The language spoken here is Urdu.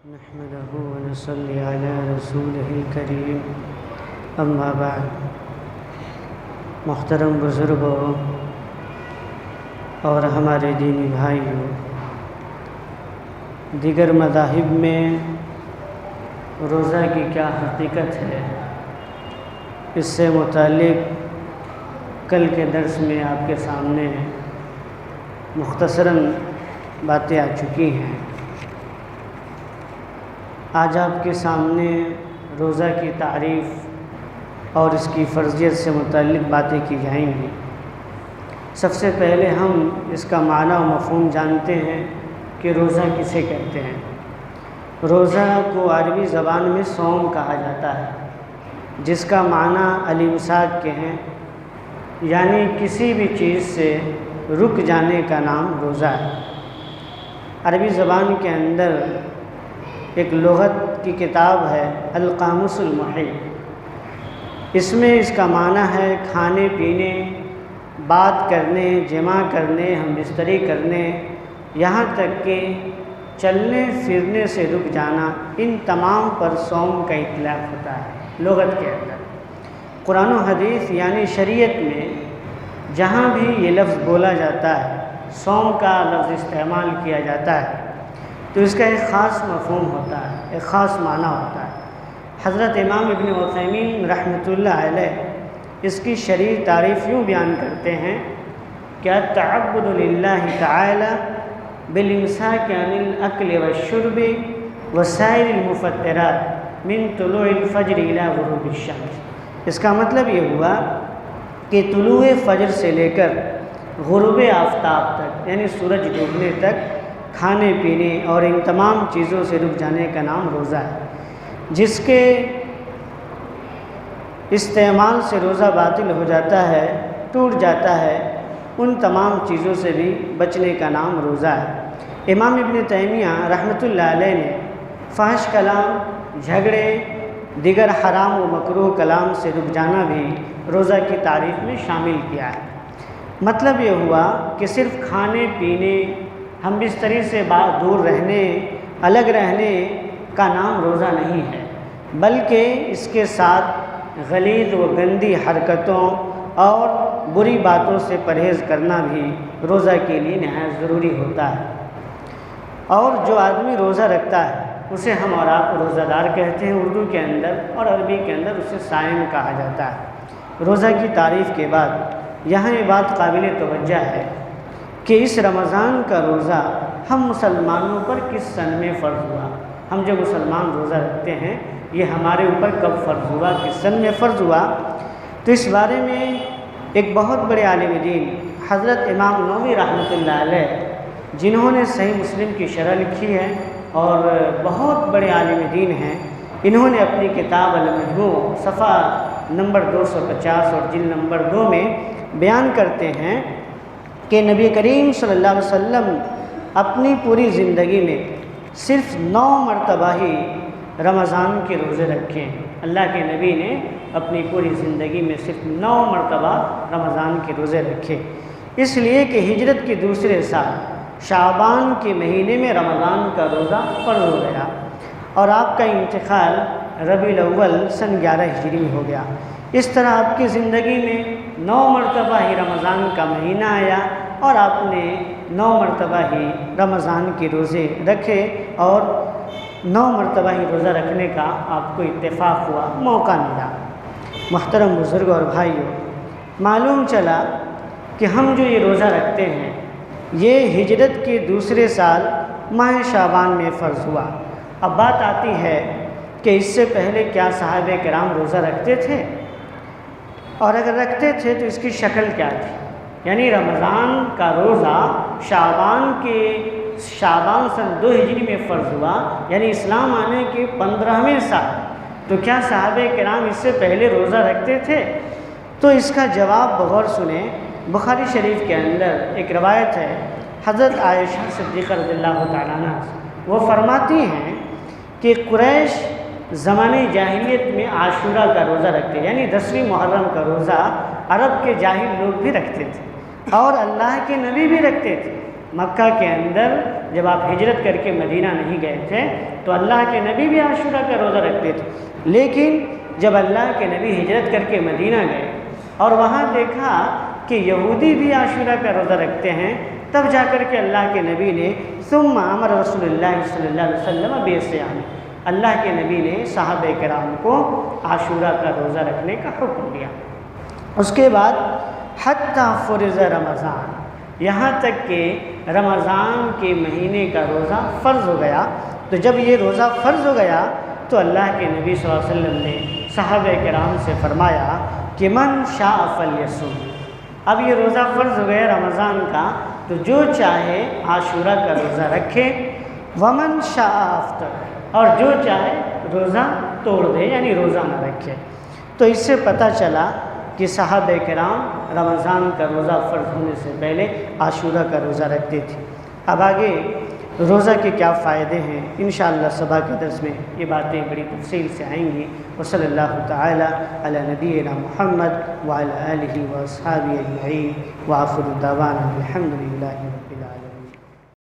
نحمده ونصلي على رسوله الكريم اما بعد، محترم بزرگوں اور ہمارے دینی بھائیوں، دیگر مذاہب میں روزہ کی کیا حقیقت ہے، اس سے متعلق کل کے درس میں آپ کے سامنے مختصراً باتیں آ چکی ہیں۔ آج آپ کے سامنے روزہ کی تعریف اور اس کی فرضیت سے متعلق باتیں کی جائیں گی۔ سب سے پہلے ہم اس کا معنی و مفہوم جانتے ہیں کہ روزہ کسے کہتے ہیں۔ روزہ کو عربی زبان میں صوم کہا جاتا ہے، جس کا معنی الامساک کے ہیں، یعنی کسی بھی چیز سے رک جانے کا نام روزہ ہے۔ عربی زبان کے اندر ایک لغت کی کتاب ہے القاموس المحیط، اس میں اس کا معنی ہے کھانے پینے، بات کرنے، جمع کرنے، ہم بستری کرنے، یہاں تک کہ چلنے پھرنے سے رک جانا، ان تمام پر صوم کا اطلاق ہوتا ہے لغت کے اندر۔ قرآن و حدیث یعنی شریعت میں جہاں بھی یہ لفظ بولا جاتا ہے، صوم کا لفظ استعمال کیا جاتا ہے، تو اس کا ایک خاص مفہوم ہوتا ہے، ایک خاص معنی ہوتا ہے۔ حضرت امام ابن عثیمین رحمۃ اللہ علیہ اس کی شرعی تعریف یوں بیان کرتے ہیں کہ التعبد للہ تعالی بالامساک عن الاکل والشرب وسائر المفطرات من طلوع الفجر الى غروب الشمس۔ اس کا مطلب یہ ہوا کہ طلوع فجر سے لے کر غروب آفتاب تک، یعنی سورج ڈوبنے تک کھانے پینے اور ان تمام چیزوں سے رک جانے کا نام روزہ ہے۔ جس کے استعمال سے روزہ باطل ہو جاتا ہے، ٹوٹ جاتا ہے، ان تمام چیزوں سے بھی بچنے کا نام روزہ ہے۔ امام ابن تیمیہ رحمۃ اللہ علیہ نے فحش کلام، جھگڑے، دیگر حرام و مکروہ کلام سے رک جانا بھی روزہ کی تعریف میں شامل کیا ہے۔ مطلب یہ ہوا کہ صرف کھانے پینے، ہم بستری سے دور رہنے، الگ رہنے کا نام روزہ نہیں ہے، بلکہ اس کے ساتھ غلیظ و گندی حرکتوں اور بری باتوں سے پرہیز کرنا بھی روزہ کے لیے نہایت ضروری ہوتا ہے۔ اور جو آدمی روزہ رکھتا ہے اسے ہم اور آپ روزہ دار کہتے ہیں اردو کے اندر، اور عربی کے اندر اسے صائم کہا جاتا ہے۔ روزہ کی تعریف کے بعد یہاں یہ بات قابل توجہ ہے کہ اس رمضان کا روزہ ہم مسلمانوں پر کس سن میں فرض ہوا۔ ہم جو مسلمان روزہ رکھتے ہیں یہ ہمارے اوپر کب فرض ہوا، کس سن میں فرض ہوا؟ تو اس بارے میں ایک بہت بڑے عالم دین حضرت امام نووی رحمۃ اللہ علیہ، جنہوں نے صحیح مسلم کی شرح لکھی ہے اور بہت بڑے عالم دین ہیں، انہوں نے اپنی کتاب المجموع صفحہ نمبر 250 اور جلد نمبر 2 میں بیان کرتے ہیں کہ نبی کریم صلی اللہ علیہ وسلم اپنی پوری زندگی میں صرف 9 مرتبہ ہی رمضان کے روزے رکھے ہیں۔ اللہ کے نبی نے اپنی پوری زندگی میں صرف 9 مرتبہ رمضان کے روزے رکھے، اس لیے کہ ہجرت کے دوسرے سال شعبان کے مہینے میں رمضان کا روزہ فرض ہو گیا اور آپ کا انتقال ربیع الاول سن 11 ہجری میں ہو گیا۔ اس طرح آپ کی زندگی میں 9 مرتبہ ہی رمضان کا مہینہ آیا اور آپ نے 9 مرتبہ ہی رمضان کے روزے رکھے اور 9 مرتبہ ہی روزہ رکھنے کا آپ کو اتفاق ہوا، موقع ملا۔ محترم بزرگوں اور بھائیوں، معلوم چلا کہ ہم جو یہ روزہ رکھتے ہیں یہ ہجرت کے دوسرے سال ماہ شعبان میں فرض ہوا۔ اب بات آتی ہے کہ اس سے پہلے کیا صحابہ کرام روزہ رکھتے تھے، اور اگر رکھتے تھے تو اس کی شکل کیا تھی؟ یعنی رمضان کا روزہ شعبان سن 2 ہجری میں فرض ہوا، یعنی اسلام آنے کے 15ویں سال، تو کیا صحابہ کرام اس سے پہلے روزہ رکھتے تھے؟ تو اس کا جواب بغور سنیں۔ بخاری شریف کے اندر ایک روایت ہے حضرت عائشہ صدیقہ رضی اللہ تعالیٰ عنہ، وہ فرماتی ہیں کہ قریش زمانے جاہلیت میں عاشورہ کا روزہ رکھتے، یعنی 10ویں محرم کا روزہ عرب کے جاہل لوگ بھی رکھتے تھے اور اللہ کے نبی بھی رکھتے تھے۔ مکہ کے اندر جب آپ ہجرت کر کے مدینہ نہیں گئے تھے تو اللہ کے نبی بھی عاشورہ کا روزہ رکھتے تھے، لیکن جب اللہ کے نبی ہجرت کر کے مدینہ گئے اور وہاں دیکھا کہ یہودی بھی عاشورہ کا روزہ رکھتے ہیں، تب جا کر کے اللہ کے نبی نے ثم امر رسول اللہ صلی اللہ علیہ وسلم بالصیام، اللہ کے نبی نے صحابہ کرام کو عاشورہ کا روزہ رکھنے کا حکم دیا۔ اس کے بعد حتی فرض رمضان، یہاں تک کہ رمضان کے مہینے کا روزہ فرض ہو گیا۔ تو جب یہ روزہ فرض ہو گیا تو اللہ کے نبی صلی اللہ علیہ وسلم نے صحابہ کرام سے فرمایا کہ من شاء فلیصم، اب یہ روزہ فرض ہو گیا رمضان کا، تو جو چاہے عاشورہ کا روزہ رکھے، ومن شاء افطر، اور جو چاہے روزہ توڑ دے یعنی روزہ نہ رکھے۔ تو اس سے پتہ چلا کہ صحابہ کرام رمضان کا روزہ فرض ہونے سے پہلے عاشورہ کا روزہ رکھتے تھے۔ اب آگے روزہ کے کیا فائدے ہیں، انشاءاللہ صبح کے درس میں یہ باتیں بڑی تفصیل سے آئیں گی۔ وصلی اللہ تعالی علی نبینا محمد وعلی آلہ واصحابہ اجمعین، وآخر دعوانا الحمد للہ رب العالمین۔